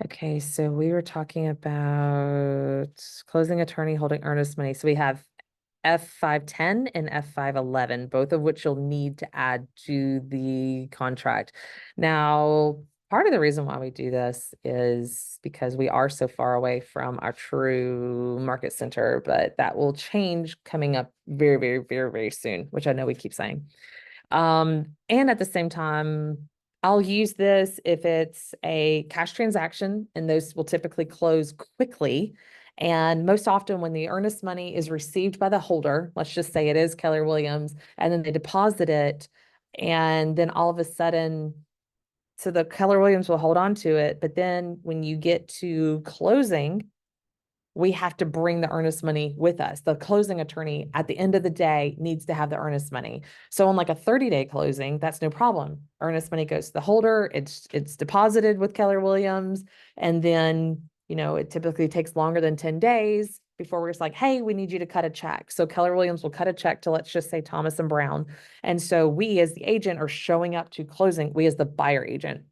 Okay, so we were talking about closing attorney holding earnest money. So we have F510 and F511, both of which you'll need to add to the contract. Now, part of the reason why we do this is because we are so far away from our true market center, but that will change coming up very, very, very, very soon, which I know we keep saying. And at the same time, I'll use this if it's a cash transaction, and those will typically close quickly. And most often, when the earnest money is received by the holder, let's just say it is Keller Williams, and then they deposit it, and then all of a sudden, so the Keller Williams will hold on to it. But then when you get to closing, we have to bring the earnest money with us. The closing attorney at the end of the day needs to have the earnest money. So on like a 30-day closing, that's no problem. Earnest money goes to the holder, it's deposited with Keller Williams, and then, it typically takes longer than 10 days before we're just like, hey, we need you to cut a check. So Keller Williams will cut a check to, let's just say, Thomas and Brown. And so we as the agent are showing up to closing, we as the buyer agent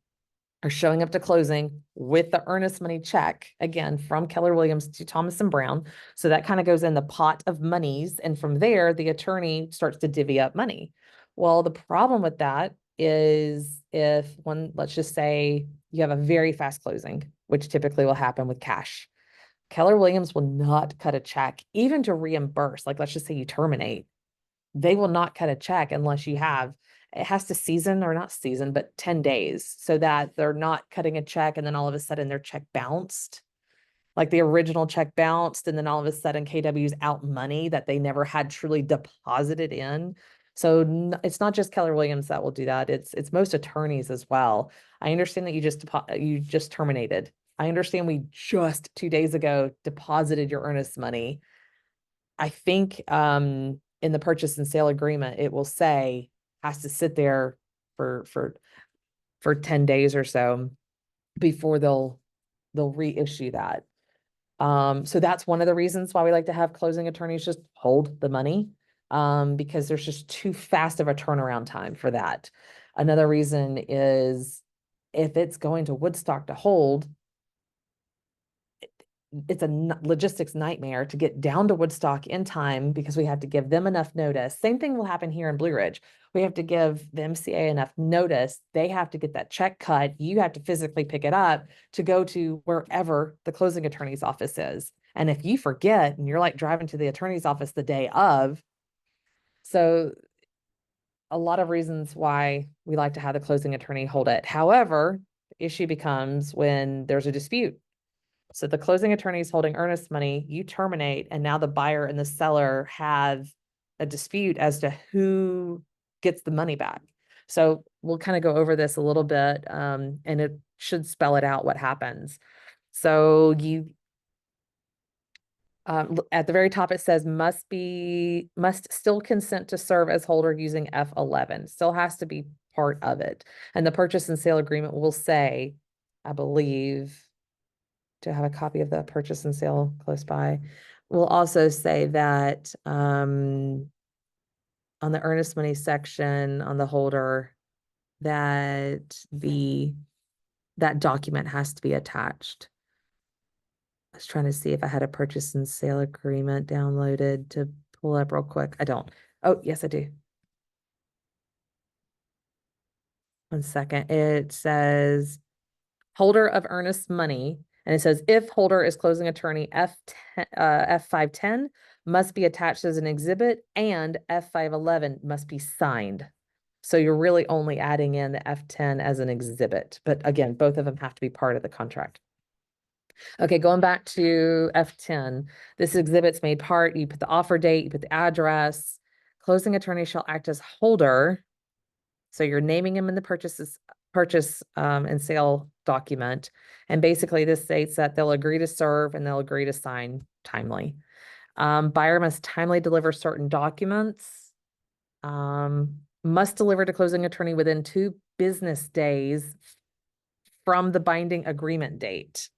are showing up to closing with the earnest money check, again, from Keller Williams to Thomas and Brown. So that kind of goes in the pot of monies. And from there, the attorney starts to divvy up money. Well, the problem with that is if one, let's just say you have a very fast closing, which typically will happen with cash. Keller Williams will not cut a check, even to reimburse. Like, let's just say you terminate, they will not cut a check unless you have, it has to season or not season, but 10 days so that they're not cutting a check and then all of a sudden their check bounced. Like the original check bounced, and then all of a sudden KW's out money that they never had truly deposited in. So it's not just Keller Williams that will do that. It's most attorneys as well. I understand that you just terminated. I understand we just 2 days ago deposited your earnest money. I think in the purchase and sale agreement, it will say has to sit there for for 10 days or so before they'll reissue that. So that's one of the reasons why we like to have closing attorneys just hold the money, because there's just too fast of a turnaround time for that. Another reason is if it's going to Woodstock to hold, it's a logistics nightmare to get down to Woodstock in time because we have to give them enough notice. Same thing will happen here in Blue Ridge. We have to give the MCA enough notice. They have to get that check cut. You have to physically pick it up to go to wherever the closing attorney's office is. And if you forget and you're like driving to the attorney's office the day of, so a lot of reasons why we like to have the closing attorney hold it. However, the issue becomes when there's a dispute. So the closing attorney is holding earnest money, you terminate, and now the buyer and the seller have a dispute as to who gets the money back. So we'll kind of go over this a little bit, and it should spell it out what happens. So you, at the very top, it says must still consent to serve as holder using F11. Still has to be part of it. And the purchase and sale agreement will say, I believe, to have a copy of the purchase and sale close by. We'll also say that on the earnest money section on the holder that that document has to be attached. I was trying to see if I had a purchase and sale agreement downloaded to pull up real quick. I don't. Oh, yes, I do. One second. It says holder of earnest money. And it says if holder is closing attorney, F510 must be attached as an exhibit and F511 must be signed. So you're really only adding in the F10 as an exhibit. But again, both of them have to be part of the contract. Okay, going back to F10, this exhibit's made part, you put the offer date, you put the address. Closing attorney shall act as holder. So you're naming him in the purchase and sale document. And basically this states that they'll agree to serve and they'll agree to sign timely. Buyer must timely deliver certain documents. Must deliver to closing attorney within 2 business days from the binding agreement date.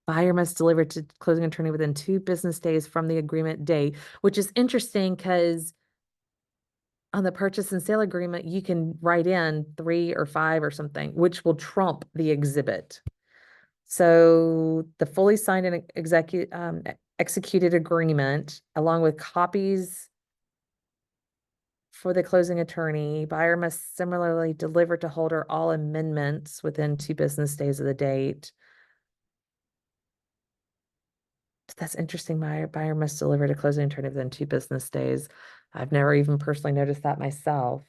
Buyer must deliver to closing attorney within 2 business days from the agreement date, which is interesting because on the purchase and sale agreement, you can write in 3 or 5 or something, which will trump the exhibit. So the fully signed and executed agreement, along with copies for the closing attorney, buyer must similarly deliver to holder all amendments within 2 business days of the date. That's interesting. Buyer must deliver to closing attorney within 2 business days. I've never even personally noticed that myself.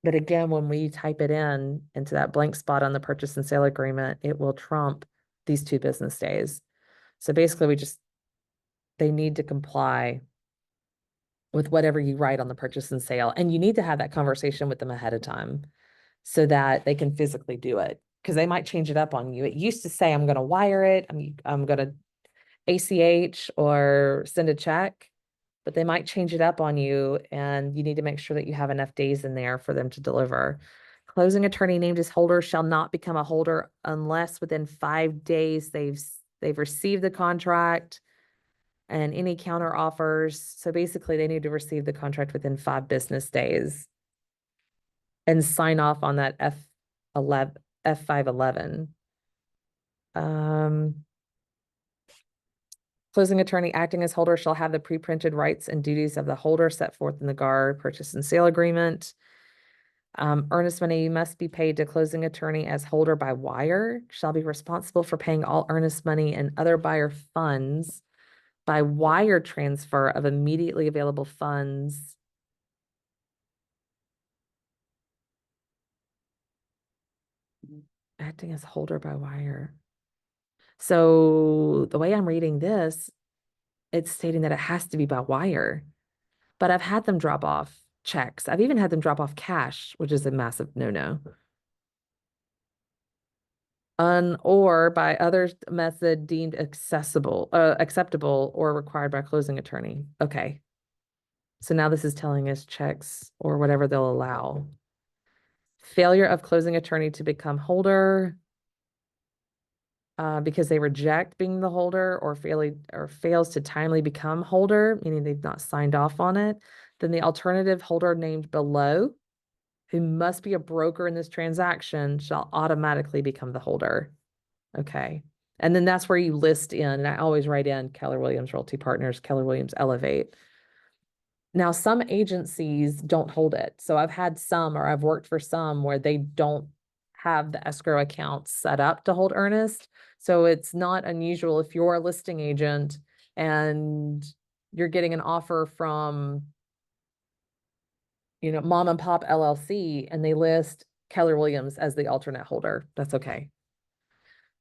But again, when we type it in into that blank spot on the purchase and sale agreement, it will trump these 2 business days. So basically, they need to comply with whatever you write on the purchase and sale. And you need to have that conversation with them ahead of time so that they can physically do it, because they might change it up on you. It used to say, I'm going to wire it, I'm going to ACH or send a check, but they might change it up on you, and you need to make sure that you have enough days in there for them to deliver. Closing attorney named as holder shall not become a holder unless within 5 days they've received the contract and any counter offers. So basically, they need to receive the contract within 5 business days and sign off on that F511. Closing attorney acting as holder shall have the pre-printed rights and duties of the holder set forth in the GAR purchase and sale agreement. Earnest money must be paid to closing attorney as holder by wire, shall be responsible for paying all earnest money and other buyer funds by wire transfer of immediately available funds. Acting as holder by wire. So the way I'm reading this, it's stating that it has to be by wire. But I've had them drop off checks. I've even had them drop off cash, which is a massive no-no. Or by other method deemed acceptable or required by closing attorney. Okay. So now this is telling us checks or whatever they'll allow. Failure of closing attorney to become holder because they reject being the holder or fails to timely become holder, meaning they've not signed off on it. Then the alternative holder named below, who must be a broker in this transaction, shall automatically become the holder. Okay. And then that's where you list in, and I always write in Keller Williams Realty Partners, Keller Williams Elevate. Now, some agencies don't hold it. So I've had some, or I've worked for some where they don't have the escrow account set up to hold earnest. So it's not unusual if you're a listing agent and you're getting an offer from, Mom and Pop LLC, and they list Keller Williams as the alternate holder. That's okay.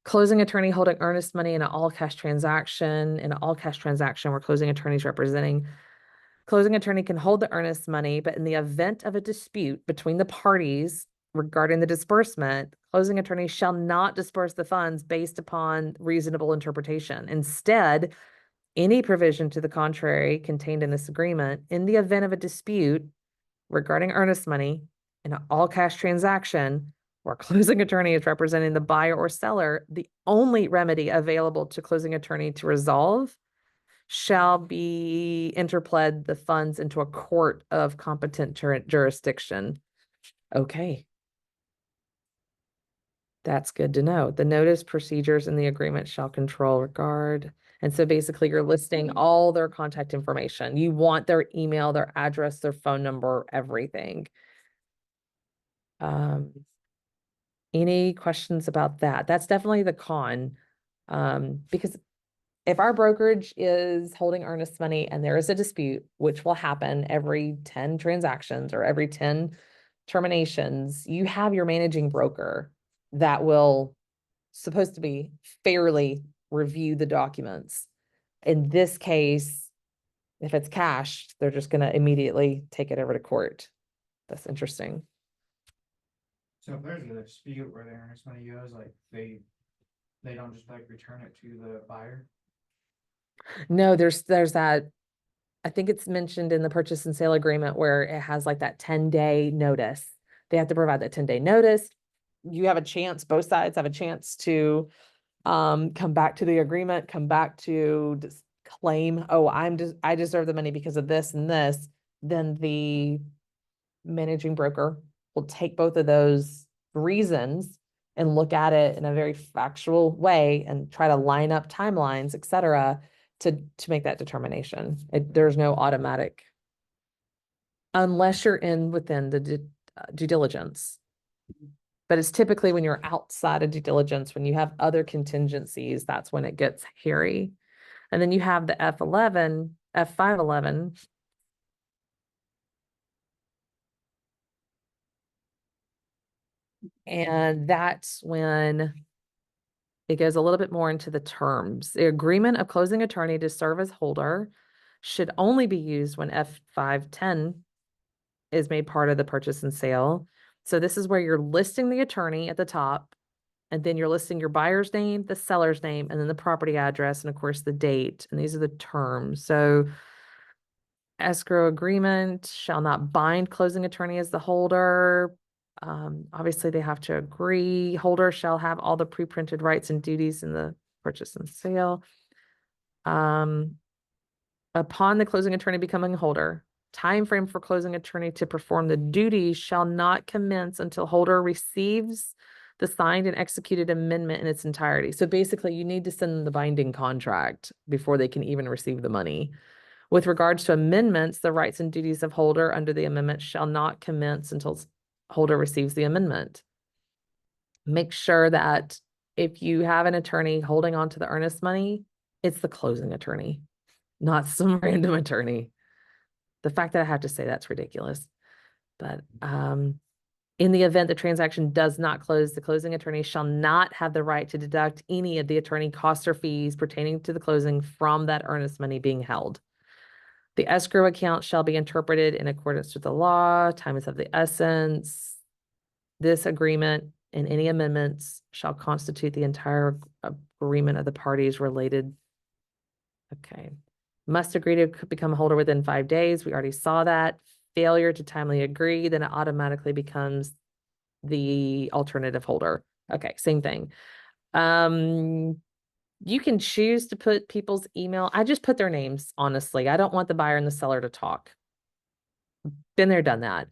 Closing attorney holding earnest money in an all-cash transaction. In an all-cash transaction where closing attorneys representing, closing attorney can hold the earnest money, but in the event of a dispute between the parties regarding the disbursement, closing attorney shall not disperse the funds based upon reasonable interpretation. Instead, any provision to the contrary contained in this agreement, in the event of a dispute regarding earnest money in an all-cash transaction where closing attorney is representing the buyer or seller, the only remedy available to closing attorney to resolve shall be interpled the funds into a court of competent jurisdiction. Okay. That's good to know. The notice, procedures, and the agreement shall control regard. And so basically you're listing all their contact information. You want their email, their address, their phone number, everything. Any questions about that? That's definitely the con. Because if our brokerage is holding earnest money and there is a dispute, which will happen every 10 transactions or every 10 terminations, you have your managing broker that will supposed to be fairly review the documents. In this case, if it's cash, they're just going to immediately take it over to court. That's interesting. So if there's a dispute where the earnest money goes, like they don't just like return it to the buyer? No, there's that. I think it's mentioned in the purchase and sale agreement where it has like that 10-day notice. They have to provide that 10-day notice. You have a chance, both sides have a chance to come back to the agreement, come back to claim, oh, I deserve the money because of this and this. then the managing broker will take both of those reasons and look at it in a very factual way and try to line up timelines, et cetera, to make that determination. There's no automatic, unless you're in within the due diligence. But it's typically when you're outside of due diligence, when you have other contingencies, that's when it gets hairy. And then you have the F11, F511. And that's when it goes a little bit more into the terms. The agreement of closing attorney to serve as holder should only be used when F510 is made part of the purchase and sale. So this is where you're listing the attorney at the top, and then you're listing your buyer's name, the seller's name, and then the property address, and of course the date. And these are the terms. So escrow agreement shall not bind closing attorney as the holder. Obviously, they have to agree. Holder shall have all the pre-printed rights and duties in the purchase and sale. Upon the closing attorney becoming a holder, time frame for closing attorney to perform the duties shall not commence until holder receives the signed and executed amendment in its entirety. So basically, you need to send them the binding contract before they can even receive the money. With regards to amendments, the rights and duties of holder under the amendment shall not commence until holder receives the amendment. Make sure that if you have an attorney holding on to the earnest money, it's the closing attorney, not some random attorney. The fact that I have to say that's ridiculous. But in the event the transaction does not close, the closing attorney shall not have the right to deduct any of the attorney costs or fees pertaining to the closing from that earnest money being held. The escrow account shall be interpreted in accordance with the law. Time is of the essence. This agreement and any amendments shall constitute the entire agreement of the parties related. Okay. Must agree to become a holder within 5 days. We already saw that. Failure to timely agree, then it automatically becomes the alternative holder. Okay, same thing. You can choose to put people's email. I just put their names, honestly. I don't want the buyer and the seller to talk. Been there, done that.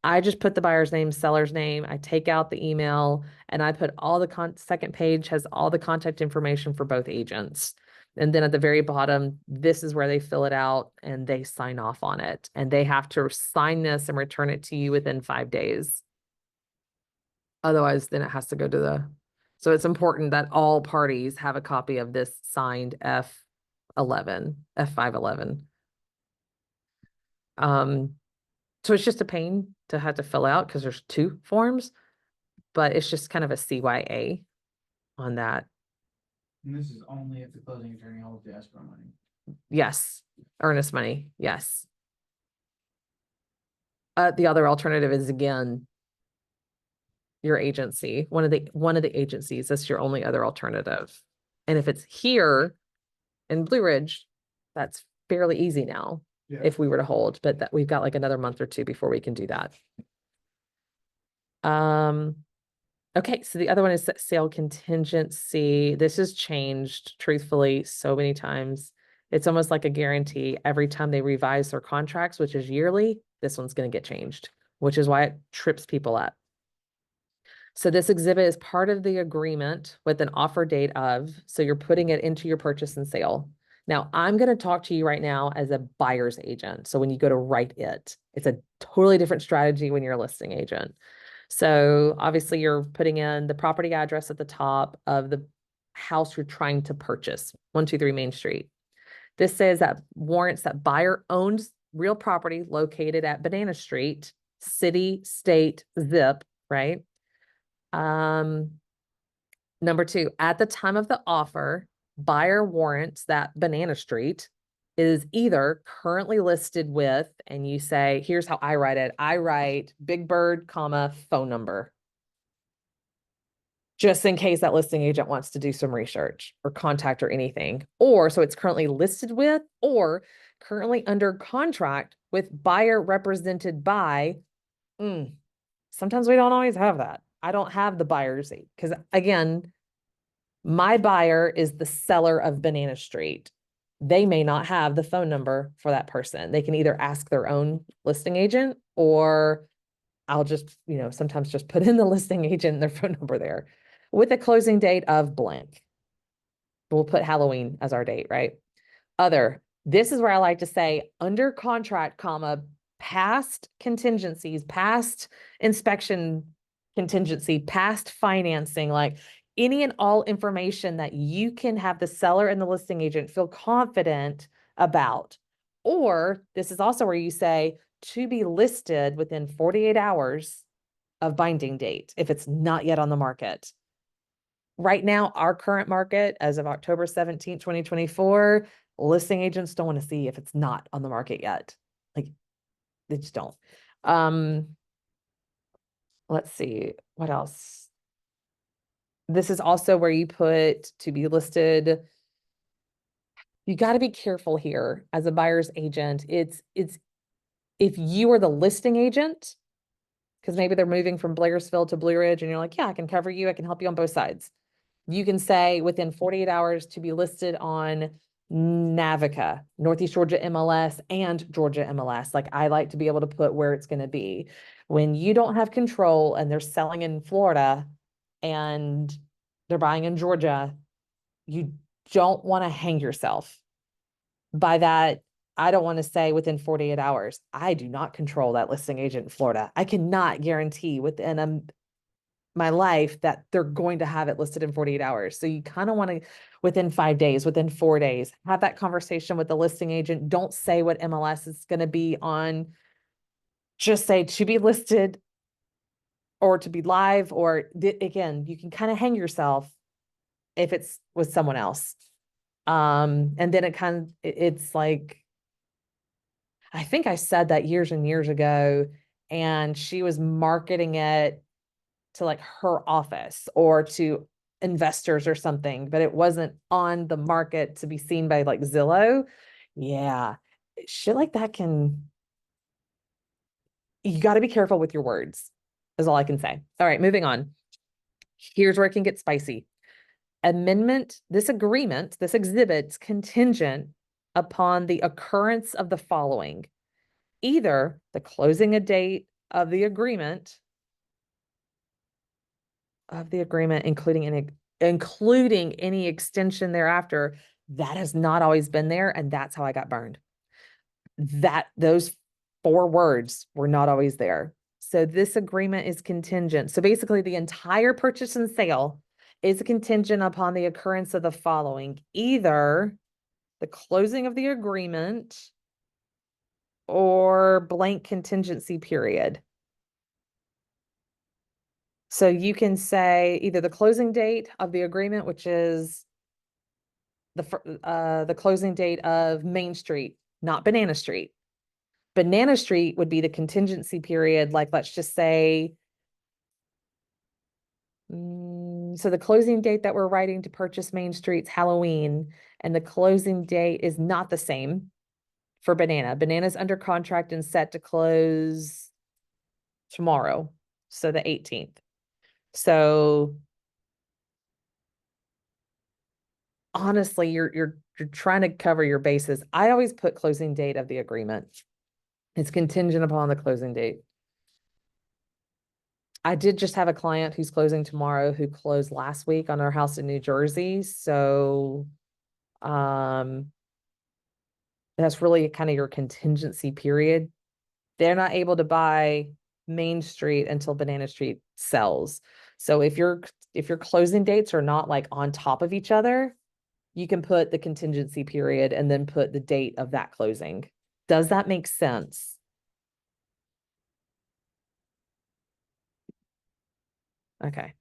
I just put the buyer's name, seller's name. I take out the email and I put all the second page has all the contact information for both agents. And then at the very bottom, this is where they fill it out and they sign off on it. And they have to sign this and return it to you within 5 days. Otherwise, then it has to go to so it's important that all parties have a copy of this signed F11, F511. So it's just a pain to have to fill out because there's 2 forms, but it's just kind of a CYA on that. And this is only if the closing attorney holds the escrow money. Yes, earnest money, yes. The other alternative is, again, your agency, one of the agencies. That's your only other alternative. And if it's here in Blue Ridge, that's fairly easy now. Yeah. If we were to hold, but that we've got like another month or 2 before we can do that. Okay, so the other one is sale contingency. This has changed truthfully so many times. It's almost like a guarantee every time they revise their contracts, which is yearly, this one's going to get changed, which is why it trips people up. So this exhibit is part of the agreement with an offer date of, so you're putting it into your purchase and sale. Now, I'm going to talk to you right now as a buyer's agent. So when you go to write it, it's a totally different strategy when you're a listing agent. So obviously you're putting in the property address at the top of the house you're trying to purchase, 123 Main Street. This says that warrants that buyer owns real property located at Banana Street, city, state, zip, right? Number 2, at the time of the offer, buyer warrants that Banana Street is either currently listed with, and you say, here's how I write it. I write Big Bird, comma, phone number. Just in case that listing agent wants to do some research or contact or anything. Or so it's currently listed with, or currently under contract with buyer represented by. Sometimes we don't always have that. I don't have the buyer's because again, my buyer is the seller of Banana Street. they may not have the phone number for that person. They can either ask their own listing agent, or I'll just, sometimes just put in the listing agent and their phone number there with a closing date of blank. We'll put Halloween as our date, right? Other, this is where I like to say under contract, comma, past contingencies, past inspection contingency, past financing, like any and all information that you can have the seller and the listing agent feel confident about. Or this is also where you say to be listed within 48 hours of binding date if it's not yet on the market. Right now, our current market as of October 17th, 2024, listing agents don't want to see if it's not on the market yet. Like they just don't. Um, let's see what else. This is also where you put to be listed. You got to be careful here as a buyer's agent. It's if you are the listing agent, because maybe they're moving from Blairsville to Blue Ridge, and you're like, yeah, I can cover you, I can help you on both sides. You can say within 48 hours to be listed on Navica, Northeast Georgia MLS, and Georgia MLS. Like I like to be able to put where it's going to be. When you don't have control and they're selling in Florida and they're buying in Georgia, you don't want to hang yourself. By that, I don't want to say within 48 hours. I do not control that listing agent in Florida. I cannot guarantee within my life that they're going to have it listed in 48 hours. So you kind of want to, within 5 days, within 4 days, have that conversation with the listing agent. Don't say what MLS is going to be on. Just say to be listed or to be live, or again, you can kind of hang yourself if it's with someone else. And then it's like, I think I said that years and years ago, and she was marketing it to like her office or to investors or something, but it wasn't on the market to be seen by like Zillow. Yeah. Shit like that you got to be careful with your words, is all I can say. All right, moving on. Here's where it can get spicy. This agreement, this exhibit's contingent upon the occurrence of the following: either the closing a date of the agreement, including any extension thereafter. That has not always been there, and that's how I got burned. Those 4 words were not always there. So this agreement is contingent. So basically the entire purchase and sale is contingent upon the occurrence of the following: either the closing of the agreement or blank contingency period. So you can say either the closing date of the agreement, which is the closing date of Main Street, not Banana Street. Banana Street would be the contingency period. Like, let's just say, so the closing date that we're writing to purchase Main Street's Halloween, and the closing date is not the same for Banana. Banana's under contract and set to close tomorrow, so the 18th. So honestly, you're trying to cover your bases. I always put closing date of the agreement. It's contingent upon the closing date. I did just have a client who's closing tomorrow who closed last week on our house in New Jersey. So that's really kind of your contingency period. They're not able to buy Main Street until Banana Street sells. So if your closing dates are not like on top of each other, you can put the contingency period and then put the date of that closing. Does that make sense? Okay.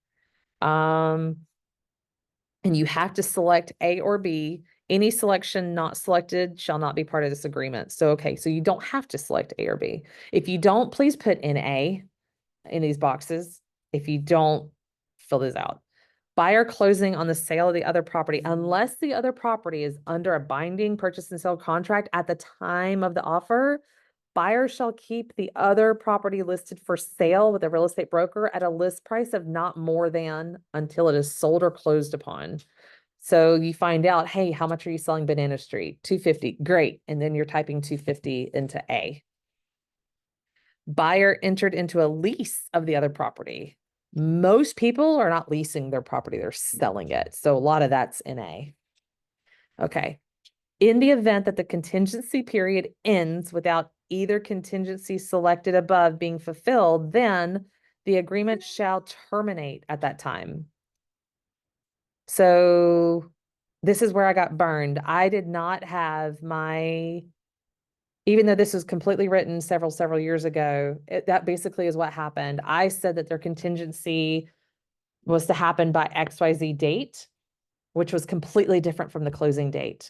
And you have to select A or B. Any selection not selected shall not be part of this agreement. So, okay, so you don't have to select A or B. If you don't, please put in A in these boxes. If you don't, fill this out. Buyer closing on the sale of the other property, unless the other property is under a binding purchase and sale contract at the time of the offer, buyer shall keep the other property listed for sale with a real estate broker at a list price of not more than until it is sold or closed upon. So you find out, hey, how much are you selling Banana Street? 250. Great. And then you're typing 250 into A. Buyer entered into a lease of the other property. Most people are not leasing their property, they're selling it. So a lot of that's in A. Okay. In the event that the contingency period ends without either contingency selected above being fulfilled, then the agreement shall terminate at that time. So this is where I got burned. I did not have my, even though this was completely written several years ago, that basically is what happened. I said that their contingency was to happen by XYZ date, which was completely different from the closing date.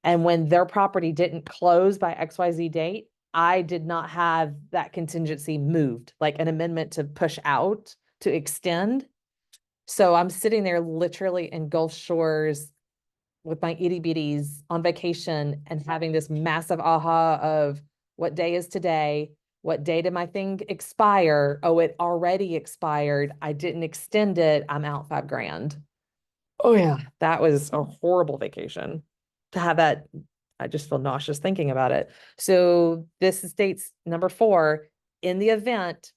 And when their property didn't close by XYZ date, I did not have that contingency moved, like an amendment to push out, to extend. So I'm sitting there literally in Gulf Shores with my itty bitties on vacation and having this massive aha of what day is today? What day did my thing expire? Oh, it already expired. I didn't extend it. I'm out $5,000. Oh yeah, that was a horrible vacation to have that. I just feel nauseous thinking about it. So this states number 4, in the event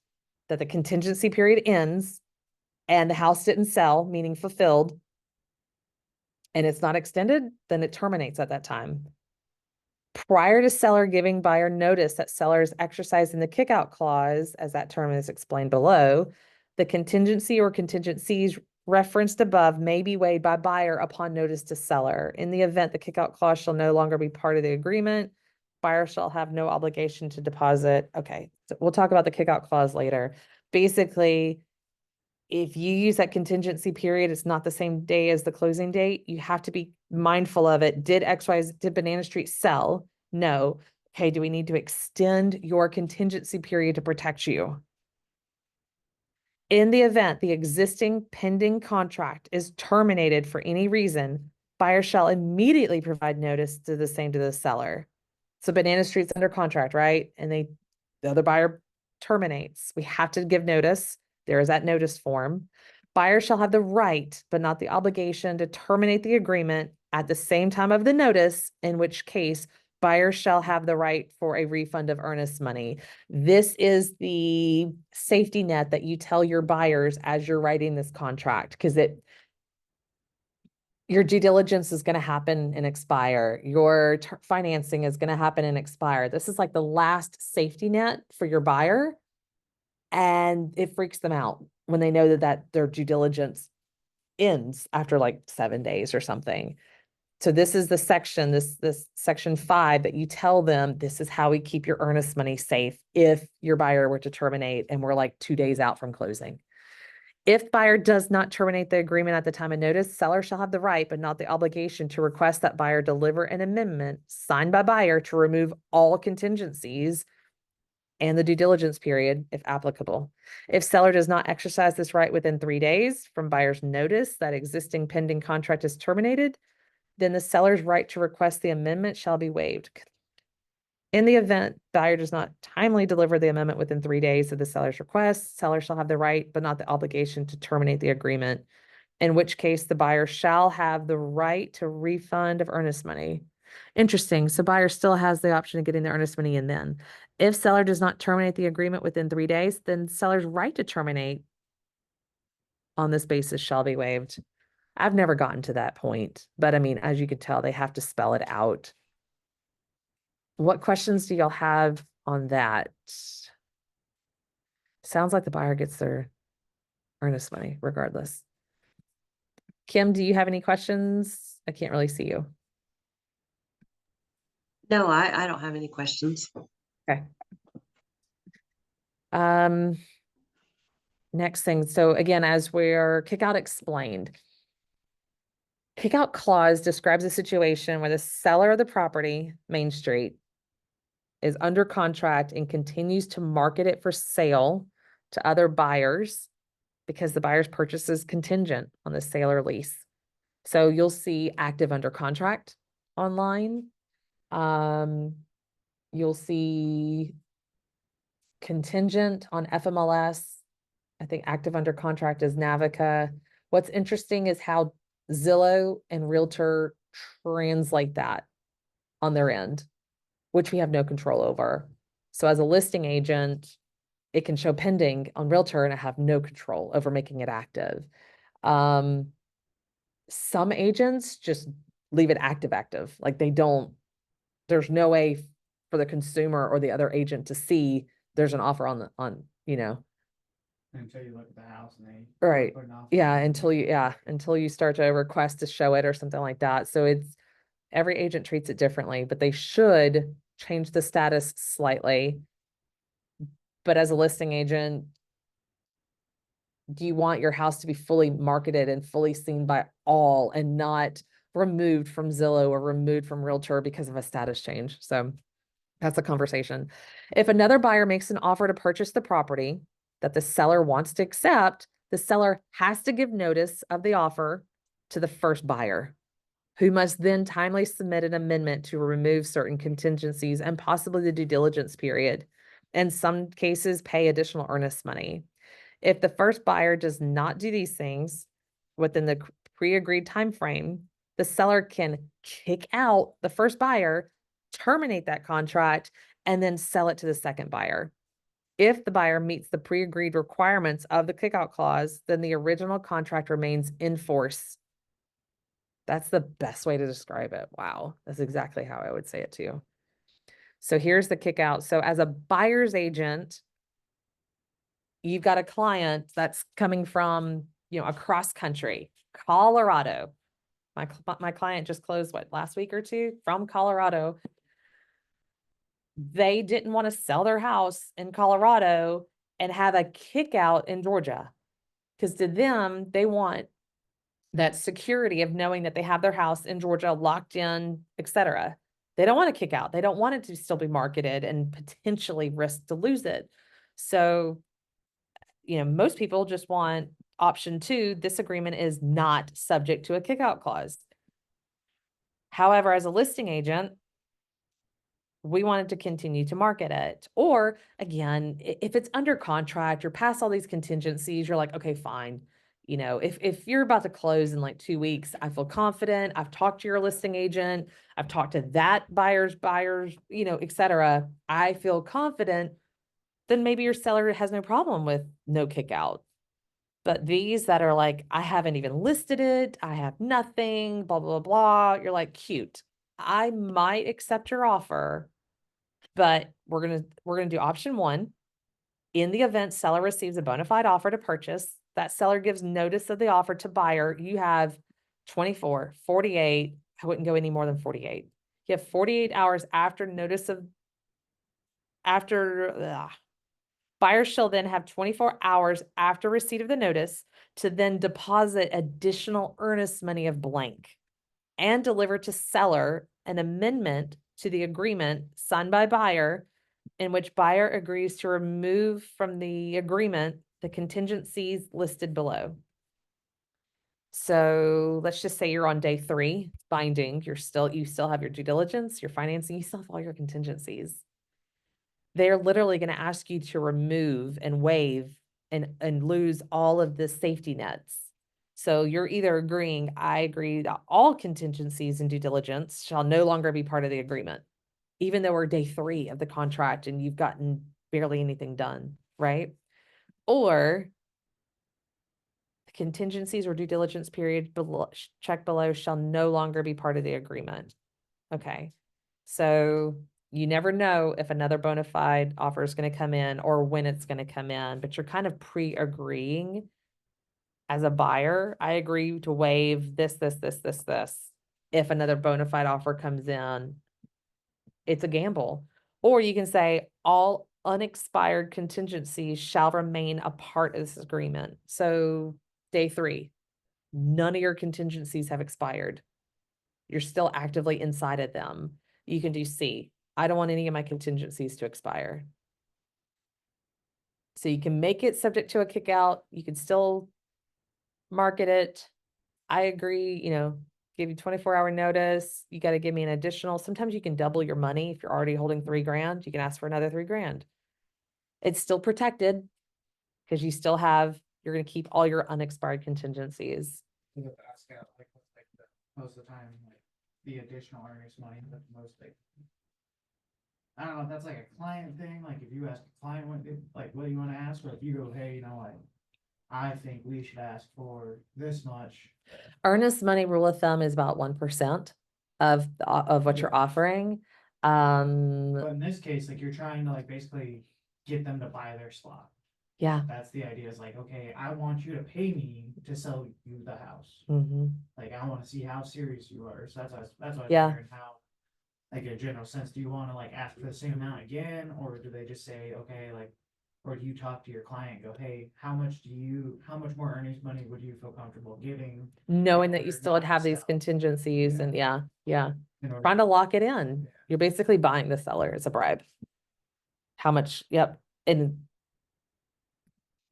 that the contingency period ends and the house didn't sell, meaning fulfilled, and it's not extended, then it terminates at that time. Prior to seller giving buyer notice that seller is exercising the kickout clause, as that term is explained below, the contingency or contingencies referenced above may be waived by buyer upon notice to seller. In the event the kickout clause shall no longer be part of the agreement, buyer shall have no obligation to deposit. Okay, so we'll talk about the kickout clause later. Basically, if you use that contingency period, it's not the same day as the closing date. You have to be mindful of it. Did Banana Street sell? No. Okay, do we need to extend your contingency period to protect you? In the event the existing pending contract is terminated for any reason, buyer shall immediately provide notice to the same to the seller. So Banana Street's under contract, right? And the other buyer terminates. We have to give notice. There is that notice form. Buyer shall have the right, but not the obligation, to terminate the agreement at the same time of the notice, in which case buyer shall have the right for a refund of earnest money. This is the safety net that you tell your buyers as you're writing this contract, because your due diligence is going to happen and expire. Your financing is going to happen and expire. This is like the last safety net for your buyer. And it freaks them out when they know that their due diligence ends after like 7 days or something. So this is the section, this section 5, that you tell them, this is how we keep your earnest money safe if your buyer were to terminate and we're like 2 days out from closing. If buyer does not terminate the agreement at the time of notice, seller shall have the right, but not the obligation, to request that buyer deliver an amendment signed by buyer to remove all contingencies and the due diligence period, if applicable. If seller does not exercise this right within 3 days from buyer's notice that existing pending contract is terminated, then the seller's right to request the amendment shall be waived. In the event buyer does not timely deliver the amendment within 3 days of the seller's request, seller shall have the right, but not the obligation, to terminate the agreement, in which case the buyer shall have the right to refund of earnest money. Interesting. So buyer still has the option of getting the earnest money in then. If seller does not terminate the agreement within 3 days, then seller's right to terminate on this basis shall be waived. I've never gotten to that point, but I mean, as you can tell, they have to spell it out. What questions do y'all have on that? Sounds like the buyer gets their earnest money regardless. Kim, do you have any questions? I can't really see you. No, I don't have any questions. Okay. Um, next thing. So again, as we're kickout explained, kickout clause describes a situation where the seller of the property, Main Street, is under contract and continues to market it for sale to other buyers because the buyer's purchase is contingent on the sale or lease. So you'll see active under contract online. You'll see contingent on FMLS. I think active under contract is Navica. What's interesting is how Zillow and Realtor translate that on their end, which we have no control over. So as a listing agent, it can show pending on Realtor and I have no control over making it active. Some agents just leave it active. Like there's no way for the consumer or the other agent to see there's an offer Until you look at the house and they. right. put an offer Yeah, in. until you start to request to show it or something like that. So every agent treats it differently, but they should change the status slightly. But as a listing agent, do you want your house to be fully marketed and fully seen by all and not removed from Zillow or removed from Realtor because of a status change? So that's a conversation. If another buyer makes an offer to purchase the property that the seller wants to accept, the seller has to give notice of the offer to the first buyer, who must then timely submit an amendment to remove certain contingencies and possibly the due diligence period. In some cases, pay additional earnest money. If the first buyer does not do these things within the pre-agreed time frame, the seller can kick out the first buyer, terminate that contract, and then sell it to the second buyer. If the buyer meets the pre-agreed requirements of the kickout clause, then the original contract remains in force. That's the best way to describe it. Wow, that's exactly how I would say it too. So here's the kickout. So as a buyer's agent, you've got a client that's coming from, across country, Colorado. My client just closed last week or two from Colorado. They didn't want to sell their house in Colorado and have a kick out in Georgia. Because to them, they want that security of knowing that they have their house in Georgia locked in, etc. They don't want to kick out. They don't want it to still be marketed and potentially risk to lose it. So most people just want option 2. This agreement is not subject to a kickout clause. However, as a listing agent, we wanted to continue to market it. Or again, if it's under contract, you're past all these contingencies, you're like, okay, fine. If you're about to close in like 2 weeks, I feel confident. I've talked to your listing agent. I've talked to that buyers, etc. I feel confident. Then maybe your seller has no problem with no kick out. But these that are like, I haven't even listed it, I have nothing, blah, blah, blah, you're like, cute. I might accept your offer, but we're gonna do option 1. In the event seller receives a bona fide offer to purchase, that seller gives notice of the offer to buyer. You have 24, 48, I wouldn't go any more than 48. You have 48 hours after notice of, buyers shall then have 24 hours after receipt of the notice to then deposit additional earnest money of blank and deliver to seller an amendment to the agreement signed by buyer in which buyer agrees to remove from the agreement the contingencies listed below. So let's just say you're on day 3, it's binding. You still have your due diligence, your financing, you still have all your contingencies. They're literally going to ask you to remove and waive and lose all of the safety nets. So you're either agreeing, I agree that all contingencies and due diligence shall no longer be part of the agreement, even though we're day 3 of the contract and you've gotten barely anything done, right? Or the contingencies or due diligence period check below shall no longer be part of the agreement. Okay. So you never know if another bona fide offer is going to come in or when it's going to come in, but you're kind of pre-agreeing as a buyer. I agree to waive this. If another bona fide offer comes in, it's a gamble. Or you can say all unexpired contingencies shall remain a part of this agreement. So day 3, none of your contingencies have expired. You're still actively inside of them. You can do C. I don't want any of my contingencies to expire. So you can make it subject to a kick out. You can still market it. I agree, give you 24-hour notice. You got to give me an additional. Sometimes you can double your money. If you're already holding $3,000, you can ask for another $3,000. It's still protected because you're going to keep all your unexpired contingencies. You have to ask out, like, most of the time, like, the additional earnest money, but most like. I don't know if that's like a client thing, like if you ask a client what, like, what do you wanna ask, or if you go, hey, you know, like, I think we should ask for this much. Earnest money rule of thumb is about 1% of what you're Yeah. offering. But in this case, like, you're trying to like basically get them to buy their slot. Yeah. That's the idea, is like, okay, I want you to pay me to sell you the house. Hmm. Like, I wanna see how serious you are, so that's what I was Yeah. wondering how. Like, a general sense, do you wanna like ask for the same amount again, or do they just say, okay, like, or do you talk to your client, go, hey, how much more earnings money would you feel comfortable giving? Knowing in that you order still would not to have these sell? contingencies Yeah. and yeah. In order- Trying to lock it in. Yeah. You're basically buying the seller as a bribe. How much? Yep. And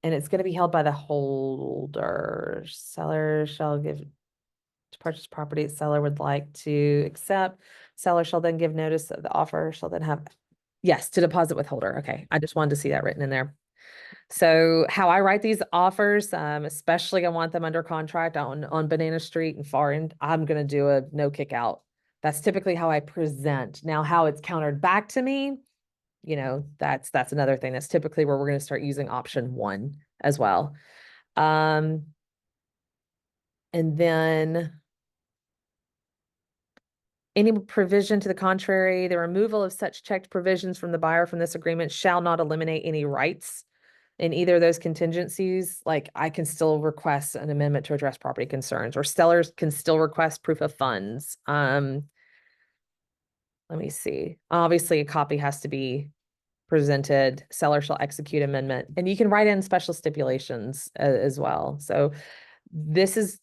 it's going to be held by the holder. Seller shall give to purchase property seller would like to accept. Seller shall then give notice of the offer, shall then have, yes, to deposit with holder. Okay, I just wanted to see that written in there. So how I write these offers, especially I want them under contract on Banana Street and Foreign, I'm gonna do a no kick out. That's typically how I present. Now, how it's countered back to me, that's another thing. That's typically where we're gonna start using option 1 as well. And then any provision to the contrary, the removal of such checked provisions from the buyer from this agreement shall not eliminate any rights in either of those contingencies. Like, I can still request an amendment to address property concerns, or sellers can still request proof of funds. Let me see. Obviously, a copy has to be presented. Seller shall execute amendment, and you can write in special stipulations as well. So this is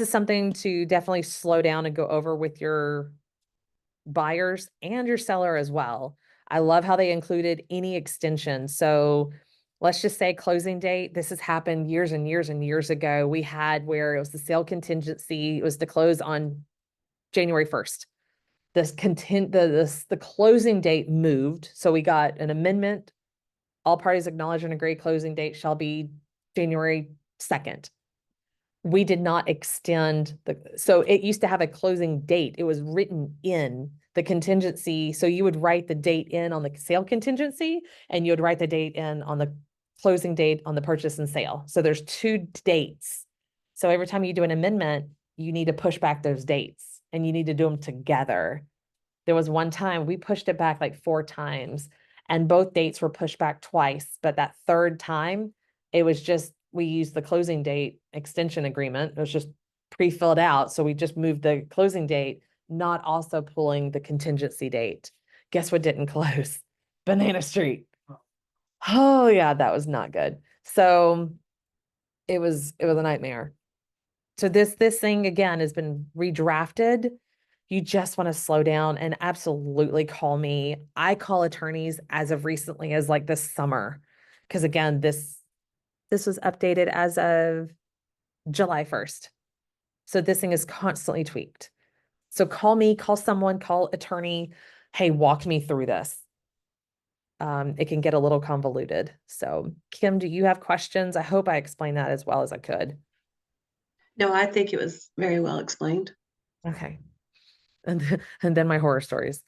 something to definitely slow down and go over with your buyers and your seller as well. I love how they included any extension. So let's just say closing date. This has happened years and years and years ago. We had where it was the sale contingency. It was to close on January 1st. The closing date moved. So we got an amendment. All parties acknowledge and agree closing date shall be January 2nd. We did not extend so it used to have a closing date. It was written in the contingency. So you would write the date in on the sale contingency, and you would write the date in on the closing date on the purchase and sale. So there's 2 dates. So every time you do an amendment, you need to push back those dates, and you need to do them together. There was one time we pushed it back like 4 times, and both dates were pushed back twice. But that third time, it was just, we used the closing date extension agreement. It was just pre-filled out. So we just moved the closing date, not also pulling the contingency date. Guess what didn't close? Banana Street. Oh yeah, that was not good. So it was a nightmare. So this thing again has been redrafted. You just want to slow down and absolutely call me. I call attorneys as of recently as like this summer. Because again, this was updated as of July 1st. So this thing is constantly tweaked. So call me, call someone, call attorney. Hey, walk me through this. It can get a little convoluted. So Kim, do you have questions? I hope I explained that as well as I could. No, I think it was very well explained. Okay. And then my horror stories.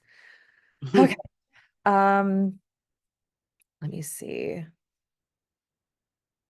Okay. Let me see.